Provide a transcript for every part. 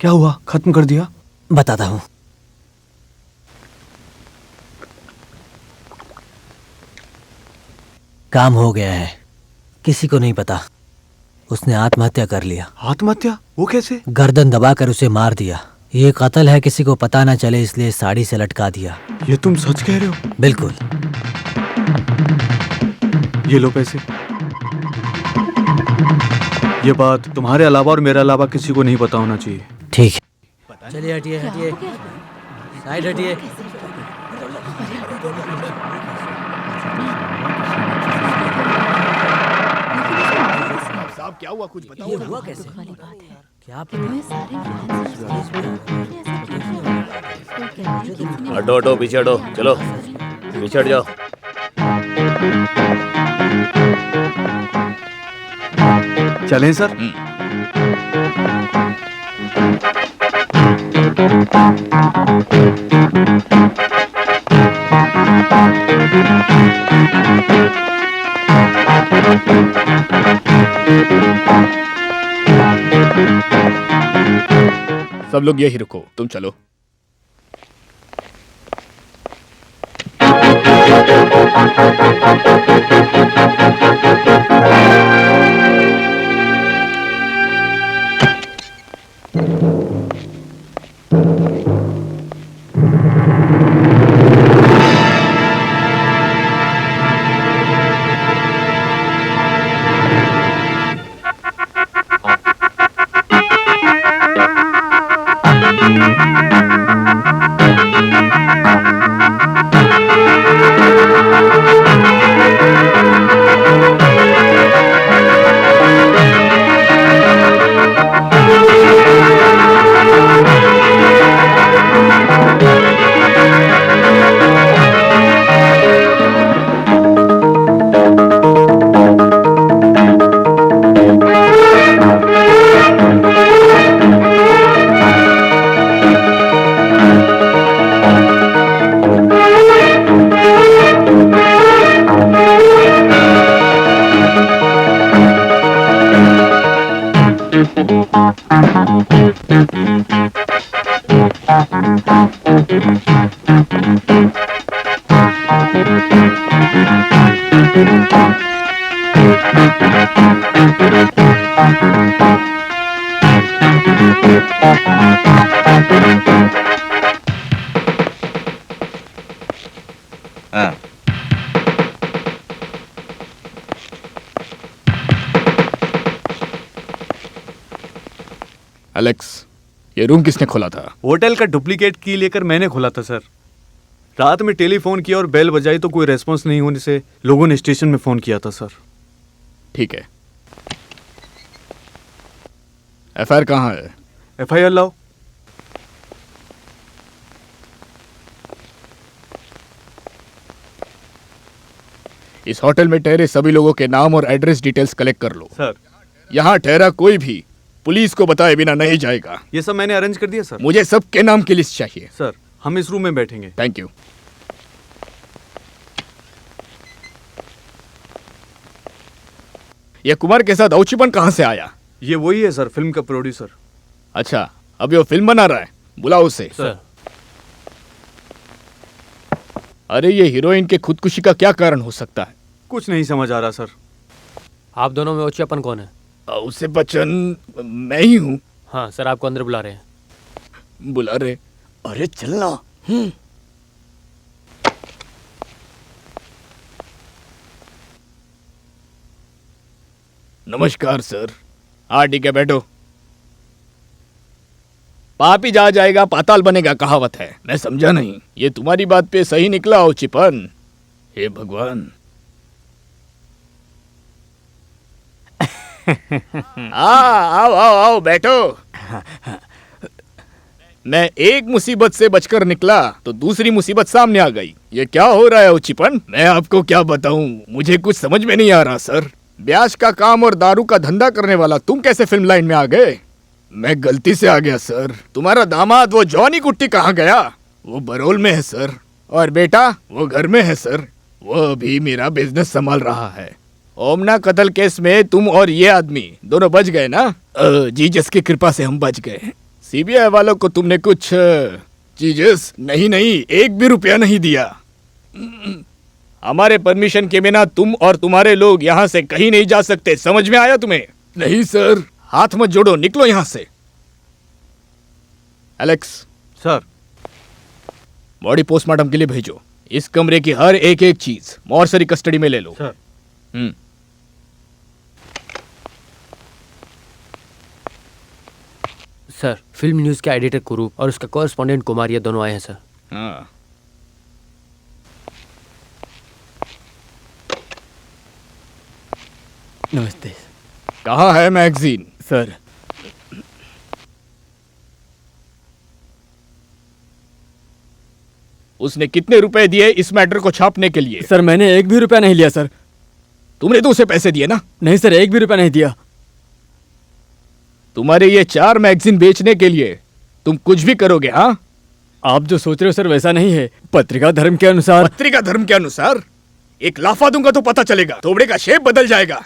क्या हुआ? खत्म कर दिया? बताता हूँ। काम हो गया है, किसी को नहीं पता। उसने आत्महत्या कर लिया। आत्महत्या? वो कैसे? गर्दन दबाकर उसे मार दिया। ये कत्ल है, किसी को पता ना चले इसलिए साड़ी से लटका दिया। ये तुम सच कह रहे हो? बिल्कुल। ये लो पैसे। ये बात तुम्हारे अलावा और मेरे अलावा किसी को नहीं पता होना चाहिए। ठीक है, चलिए हटिए हटिए, साइड हटिए। साहब क्या हुआ, कुछ बताओ। ये हुआ कैसे? क्या हटो हटो, पीछे हटो, चलो पीछे हट जाओ। चलें सर? सब लोग यही रुको, तुम चलो। एलेक्स, ये रूम किसने खोला था? होटल का डुप्लीकेट की लेकर मैंने खोला था सर। रात में टेलीफोन किया और बेल बजाई तो कोई रेस्पॉन्स नहीं होने से लोगों ने स्टेशन में फोन किया था सर। ठीक है, एफआईआर कहाँ है? एफआईआर लाओ। इस होटल में ठहरे सभी लोगों के नाम और एड्रेस डिटेल्स कलेक्ट कर लो। सर, यहाँ ठहरा कोई भी पुलिस को बताए बिना नहीं जाएगा। ये सब मैंने अरेंज कर दिया सर। मुझे सबके नाम की लिस्ट चाहिए। सर, हम इस रूम में बैठेंगे। Thank you. ये कुमार के साथ औचिपन कहाँ से आया? ये वही है सर, फिल्म का प्रोड्यूसर। अच्छा, अभी वो फिल्म बना रहा है, बुलाओ उसे। सर। अरे ये हीरोइन के खुदकुशी का क्या कारण हो सकता है? कुछ नहीं समझ आ रहा सर। आप दोनों में औचियापन कौन है? उसे बच्चन मैं ही हूँ। हाँ सर, आपको अंदर बुला रहे हैं। बुला रहे? अरे चलना। नमस्कार सर। हाँ ठीक है, बैठो। पापी जा जाएगा पाताल बनेगा कहावत है, मैं समझा नहीं। ये तुम्हारी बात पे सही निकला औचिपन। हे भगवान। आओ आओ आओ बैठो। मैं एक मुसीबत से बचकर निकला तो दूसरी मुसीबत सामने आ गई। ये क्या हो रहा है औचिपन? मैं आपको क्या बताऊं, मुझे कुछ समझ में नहीं आ रहा सर। ब्याज का काम और दारू का धंधा करने वाला तुम कैसे फिल्म लाइन में आ गए? मैं गलती से आ गया सर। तुम्हारा दामाद वो जॉनी कुट्टी कहाँ गया? वो बरोल में है सर। और बेटा वो घर में है सर, वो अभी मेरा बिजनेस संभाल रहा है। ओमना कत्ल केस में तुम और ये आदमी दोनों बच गए ना? जीसस की कृपा से हम बच गए। सीबीआई वालों को तुमने कुछ चीजेस नहीं नहीं 1 भी रुपया नहीं दिया। हमारे परमिशन के बिना तुम और तुम्हारे लोग यहाँ से कहीं नहीं जा सकते, समझ में आया तुम्हें? नहीं सर। हाथ मत जोड़ो, निकलो यहाँ से। Alex, sir. बॉडी पोस्टमार्टम के लिए भेजो। इस कमरे की हर एक चीज मॉर्चरी कस्टडी में ले लो। सर। सर, फिल्म न्यूज़ के एडिटर कुरूप और उसका कॉरेस्पॉन्डेंट कुमार ये दोनों आए हैं सर। हाँ। नमस्ते कहाँ है मैगजीन? सर। उसने कितने रुपए दिए इस मैटर को छापने के लिए? सर मैंने 1 भी रुपया नहीं लिया सर। तुमने तो उसे पैसे दिए ना? नहीं सर, 1 भी रुपया नहीं दिया। तुम्हारे ये 4 मैगजीन बेचने के लिए तुम कुछ भी करोगे? हाँ, आप जो सोच रहे हो सर वैसा नहीं है। पत्रिका धर्म के अनुसार। पत्रिका धर्म के अनुसार? एक लाफा दूंगा तो पता चलेगा, थोबड़े का शेप बदल जाएगा।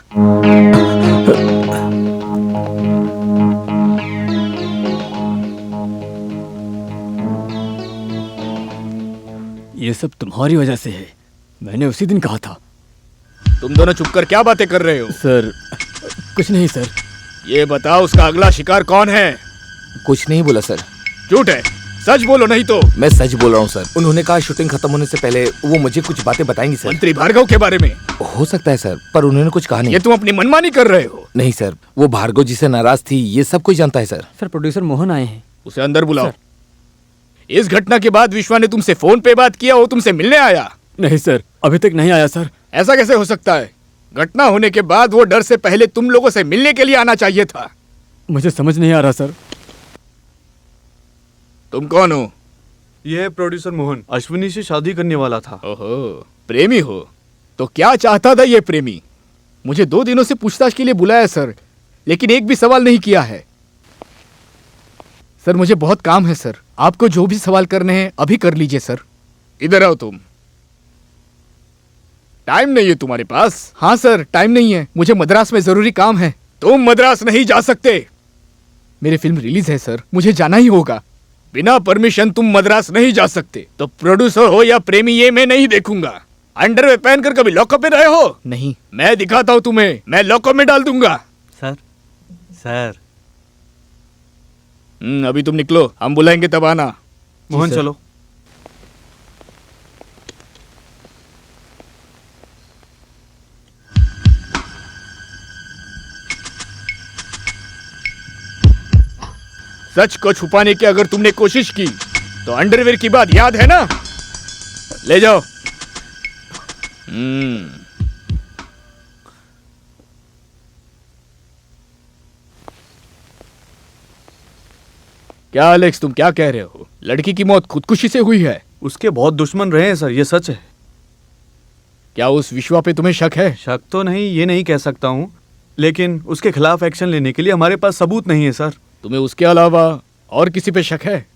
ये सब तुम्हारी वजह से है, मैंने उसी दिन कहा था। तुम दोनों चुप कर क्या बातें कर रहे हो? सर कुछ नहीं सर। ये बताओ उसका अगला शिकार कौन है? कुछ नहीं बोला सर। झूठ है, सच बोलो नहीं तो। मैं सच बोल रहा हूँ सर। उन्होंने कहा शूटिंग खत्म होने से पहले वो मुझे कुछ बातें बताएंगी सर। मंत्री भार्गव के बारे में? हो सकता है सर, पर उन्होंने कुछ कहा नहीं। ये तुम अपनी मनमानी कर रहे हो। नहीं सर, वो भार्गव जी से नाराज थी, ये सब कोई जानता है सर। सर प्रोड्यूसर मोहन आए हैं। उसे अंदर बुलाओ। इस घटना के बाद विश्वा ने तुमसे फोन पे बात किया, वो तुमसे मिलने आया? नहीं सर, अभी तक नहीं आया सर। ऐसा कैसे हो सकता है? घटना होने के बाद वो डर से पहले तुम लोगों से मिलने के लिए आना चाहिए था। मुझे समझ नहीं आ रहा सर। तुम कौन हो? ये है प्रोड्यूसर मोहन, अश्विनी से शादी करने वाला था। ओहो, प्रेमी हो? तो क्या चाहता था ये प्रेमी? मुझे 2 दिनों से पूछताछ के लिए बुलाया सर, लेकिन एक भी सवाल नहीं किया है। सर मुझे बहुत काम है सर, आपको जो भी सवाल करने हैं अभी कर लीजिए सर। इधर आओ तुम। टाइम नहीं है तुम्हारे पास? हाँ सर, टाइम नहीं है, मुझे मद्रास में जरूरी काम है। तुम मद्रास नहीं जा सकते। मेरी फिल्म रिलीज है सर, मुझे जाना ही होगा। बिना परमिशन तुम मद्रास नहीं जा सकते। तो प्रोड्यूसर हो या प्रेमी ये मैं नहीं देखूंगा। अंडरवेयर पहनकर कभी लॉकअप में रहे हो? नहीं। मैं दिखाता हूं तुम्हें, मैं लॉकअप में डाल दूंगा। सर। सर। अभी तुम निकलो, हम बुलाएंगे तब आना। मोहन चलो। सच को छुपाने की अगर तुमने कोशिश की तो अंडरवेयर की बात याद है ना? ले जाओ। क्या एलेक्स, तुम क्या कह रहे हो? लड़की की मौत खुदकुशी से हुई है? उसके बहुत दुश्मन रहे हैं सर, ये सच है। क्या उस विश्वा पे तुम्हें शक है? शक तो नहीं, ये नहीं कह सकता हूँ, लेकिन उसके खिलाफ एक्शन लेने के लिए हमारे पास सबूत नहीं है सर। तुम्हें उसके अलावा और किसी पे शक है?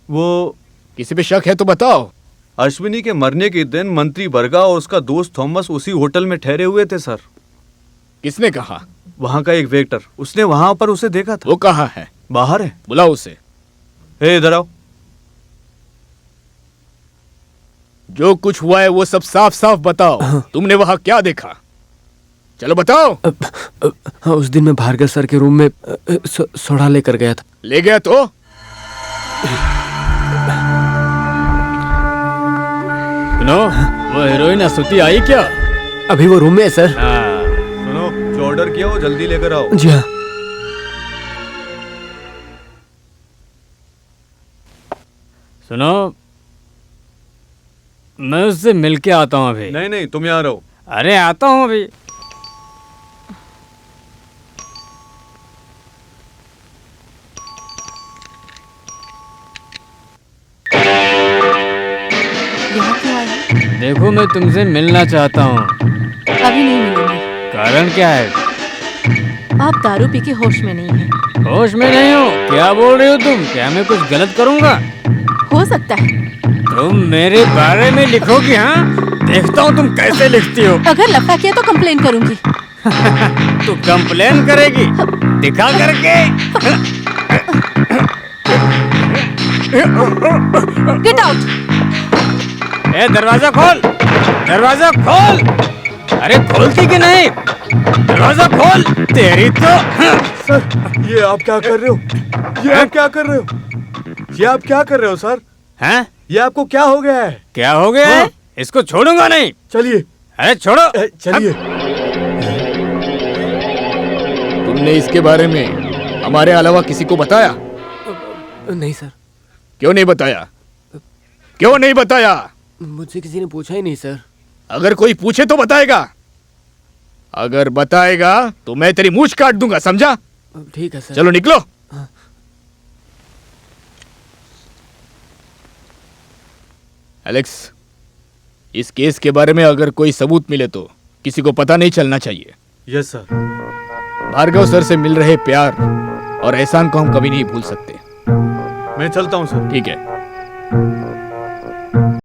वो किसी पे शक है तो बताओ। अश्विनी के मरने के दिन मंत्री बर्गा और उसका दोस्त थॉमस उसी होटल में ठहरे हुए थे सर। किसने कहा? वहाँ का एक वेटर, उसने वहाँ पर उसे देखा था। वो कहाँ है? बाहर है। बुलाओ उसे। हे इधर आओ। जो कुछ हुआ है वो सब साफ साफ बताओ। तुमने वहाँ क्या देखा? चलो बताओ। उस दिन मैं भार्गव सर के रूम में सोडा लेकर गया था। ले गया तो? सुनो, वो हीरोइन अस्तुति आई क्या? अभी वो रूम में है सर। सुनो, जो ऑर्डर किया वो जल्दी लेकर आओ। जी हाँ। सुनो, मैं उससे मिल के आता हूँ अभी। नहीं नहीं, तुम यहाँ रहो। अरे आता हूँ अभी। यहाँ क्यों आए हैं? देखो मैं तुमसे मिलना चाहता हूँ। अभी नहीं मिलेंगे। कारण क्या है? आप दारू पी के होश में नहीं हैं। होश में नहीं हो? क्या बोल रही हो तुम? क्या मैं कुछ गलत करूँगा? हो सकता है। तुम मेरे बारे में लिखोगी? हाँ, देखता हूँ तुम कैसे लिखती हो। अगर लफड़ा किया तो कंप्लेन करूंगी। तू कंप्लेन करेगी? दिखा करके। Get out. ए दरवाजा खोल, दरवाजा खोल। अरे खोलती कि नहीं? दरवाजा खोल। तेरी तो सर ये आप क्या कर रहे हो? ये आप क्या कर रहे हो? ये आप क्या कर रहे हो सर? हैं? ये आपको क्या हो गया है? क्या हो गया है? हाँ। इसको छोड़ूंगा नहीं। चलिए अरे छोड़ो। चलिए। तुमने इसके बारे में हमारे अलावा किसी को बताया? नहीं सर, क्यों नहीं बताया? क्यों नहीं बताया? मुझसे किसी ने पूछा ही नहीं सर। अगर कोई पूछे तो बताएगा। अगर बताएगा तो मैं तेरी मूंछ काट दूंगा, समझा? ठीक है सर। चलो निकलो। एलेक्स, इस केस के बारे में अगर कोई सबूत मिले तो किसी को पता नहीं चलना चाहिए। Yes sir. भार्गव सर से मिल रहे प्यार और एहसान को हम कभी नहीं भूल सकते। मैं चलता हूँ सर। ठीक है।